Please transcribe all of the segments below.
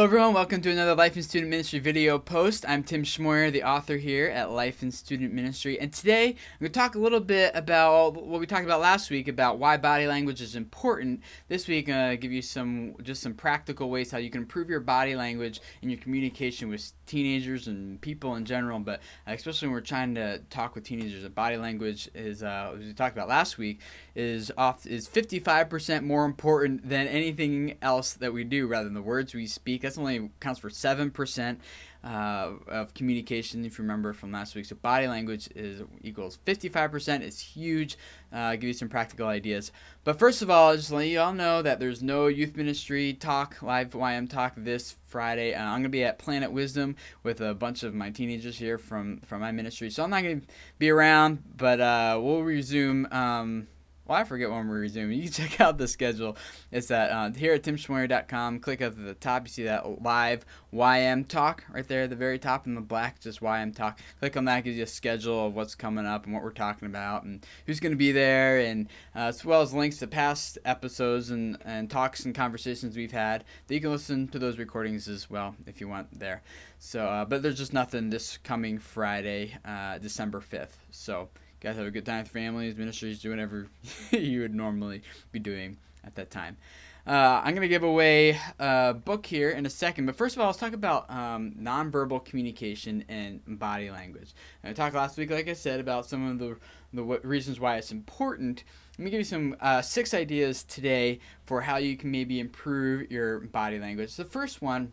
Hello everyone, welcome to another Life and Student Ministry video post. I'm Tim Schmoyer, the author here at Life and Student Ministry, and today I'm going to talk a little bit about what we talked about last week about why body language is important. This week I'm going to give you some practical ways how you can improve your body language in your communication with teenagers and people in general, but especially when we're trying to talk with teenagers. Body language is, as we talked about last week, is 55% more important than anything else that we do rather than the words we speak. That's only accounts for 7% of communication, if you remember from last week. So body language equals 55%. It's huge. Give you some practical ideas. But first of all, just let you all know that there's no youth ministry talk, live YM talk this Friday. I'm going to be at Planet Wisdom with a bunch of my teenagers here from my ministry. So I'm not going to be around, but we'll resume. Well, I forget when we're resuming. You can check out the schedule. It's at here at timschmoyer.com. Click at the top. You see that live YM talk right there at the very top in the black, just YM talk. Click on that. Gives you a schedule of what's coming up and what we're talking about and who's going to be there, and as well as links to past episodes and talks and conversations we've had that you can listen to those recordings as well if you want there. So, but there's just nothing this coming Friday, December 5th. So, guys, have a good time with families, ministries, do whatever you would normally be doing at that time. I'm going to give away a book here in a second, but first of all, let's talk about nonverbal communication and body language. I talked last week, like I said, about some of the reasons why it's important. Let me give you some 6 ideas today for how you can maybe improve your body language. The first one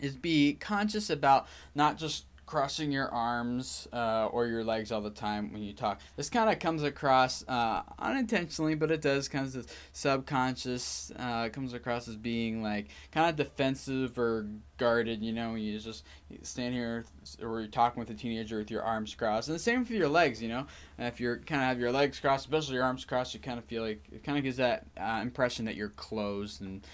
is be conscious about not just crossing your arms or your legs all the time when you talk. This kind of comes across unintentionally, but it does kind of subconscious. It comes across as being like kind of defensive or guarded. You know, you just stand here or you're talking with a teenager with your arms crossed. And the same for your legs. You know, if you're kind of have your legs crossed, especially your arms crossed, you kind of feel like it kind of gives that impression that you're closed and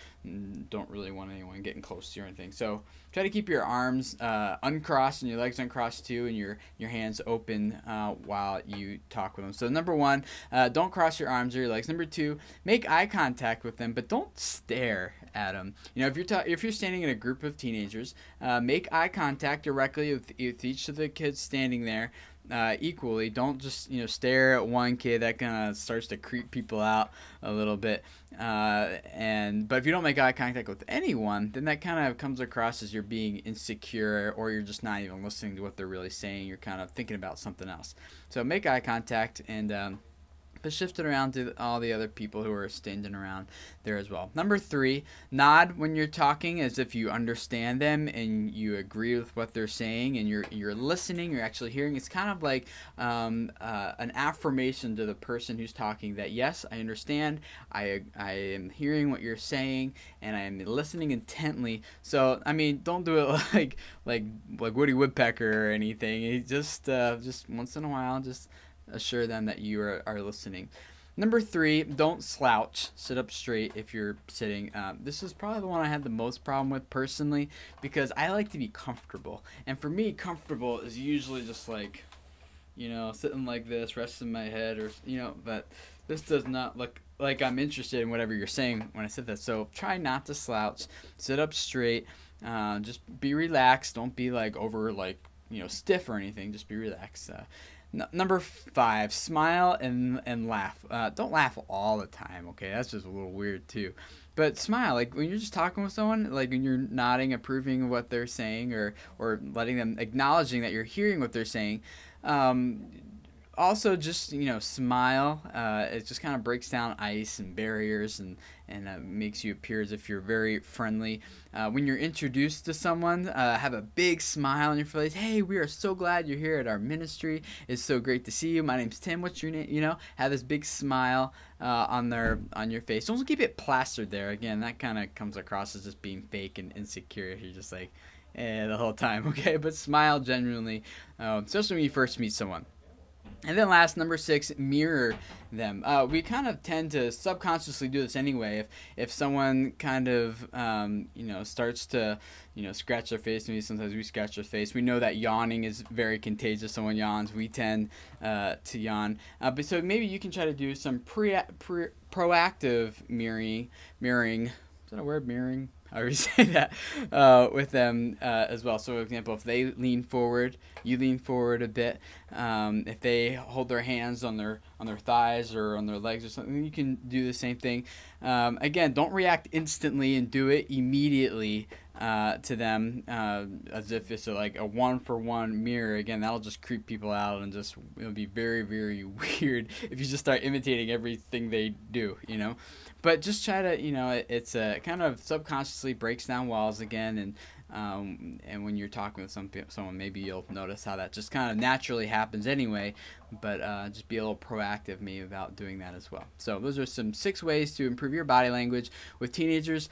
don't really want anyone getting close to you or anything. So try to keep your arms uncrossed and your legs uncrossed too, and your hands open while you talk with them. So number 1, don't cross your arms or your legs. Number 2, make eye contact with them, but don't stare at them. You know, if you're standing in a group of teenagers, make eye contact directly with each of the kids standing there. Equally, don't just stare at one kid. That kind of starts to creep people out a little bit. But if you don't make eye contact with anyone, then that kind of comes across as you're being insecure, or you're just not even listening to what they're really saying. You're kind of thinking about something else. So make eye contact and but shift it around to all the other people who are standing around there as well. Number 3, nod when you're talking as if you understand them and you agree with what they're saying, and you're listening, you're actually hearing. It's kind of like an affirmation to the person who's talking that, yes, I understand, I am hearing what you're saying, and I am listening intently. So, I mean, don't do it like Woody Woodpecker or anything. Just once in a while, just assure them that you are listening. Number 3, don't slouch. Sit up straight if you're sitting. This is probably the one I had the most problem with personally, because I like to be comfortable. And for me, comfortable is usually just like, sitting like this, resting my head, or, but this does not look like I'm interested in whatever you're saying when I said that. So try not to slouch. Sit up straight. Just be relaxed. Don't be like over stiff or anything. Just be relaxed. Number 5, smile and laugh. Don't laugh all the time, okay? That's just a little weird too. But smile, like when you're just talking with someone, like when you're nodding, approving of what they're saying, or letting them, acknowledging that you're hearing what they're saying. Also, just smile. It just kind of breaks down ice and barriers, and makes you appear as if you're very friendly. When you're introduced to someone, have a big smile on your face. Hey, we are so glad you're here at our ministry. It's so great to see you. My name's Tim. What's your name? Have this big smile on your face. Don't keep it plastered there. Again, that kind of comes across as just being fake and insecure if you're just like the whole time. Okay, but smile genuinely, especially when you first meet someone. And then last, number 6, mirror them. We kind of tend to subconsciously do this anyway. If someone kind of, starts to, scratch their face, maybe sometimes we scratch our face. We know that yawning is very contagious. Someone yawns, we tend to yawn. But so maybe you can try to do some proactive mirroring. Is that a word, mirroring? I already say that with them as well. So, for example, if they lean forward, you lean forward a bit. If they hold their hands on their thighs or on their legs or something, you can do the same thing. Again, don't react instantly and do it immediately to them as if it's like a one-for-one mirror. Again, that'll just creep people out, and just it'll be very, very weird if you just start imitating everything they do, you know. But just try to, you know, it's a kind of subconsciously breaks down walls again, and when you're talking with someone, maybe you'll notice how that just kind of naturally happens anyway. But just be a little proactive maybe about doing that as well. So those are some 6 ways to improve your body language with teenagers.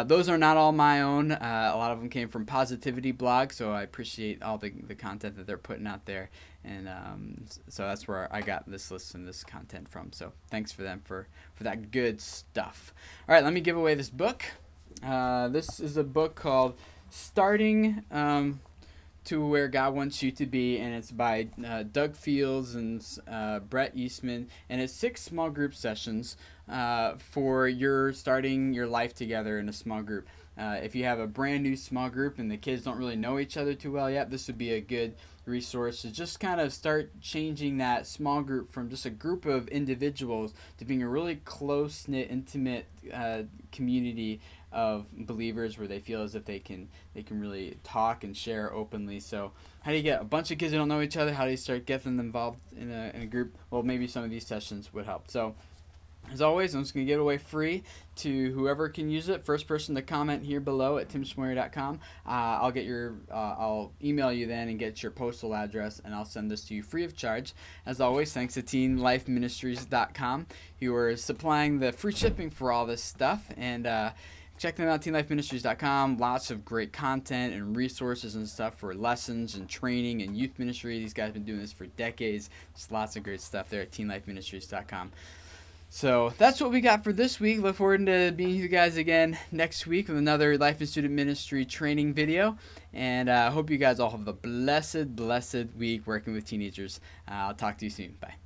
Those are not all my own. A lot of them came from Positivity blog, so I appreciate all the content that they're putting out there. And so that's where I got this list and this content from. So thanks for them for that good stuff. All right, let me give away this book. This is a book called Starting to Where God Wants You to Be, and it's by Doug Fields and Brett Eastman, and it's 6 small group sessions for your starting your life together in a small group. If you have a brand new small group and the kids don't really know each other too well yet, this would be a good resource to just kind of start changing that small group from just a group of individuals to being a really close-knit, intimate community of believers where they feel as if they can really talk and share openly. So how do you get a bunch of kids who don't know each other? How do you start getting them involved in a group? Well, maybe some of these sessions would help. So as always, I'm just going to give it away free to whoever can use it. First person to comment here below at timschmoyer.com. I'll email you then and get your postal address, and I'll send this to you free of charge. As always, thanks to teenlifeministries.com, who are supplying the free shipping for all this stuff. And check them out, teenlifeministries.com. Lots of great content and resources and stuff for lessons and training and youth ministry. These guys have been doing this for decades. Just lots of great stuff there at teenlifeministries.com. So that's what we got for this week. Look forward to being with you guys again next week with another Life and Student Ministry training video. And I hope you guys all have a blessed week working with teenagers. I'll talk to you soon. Bye.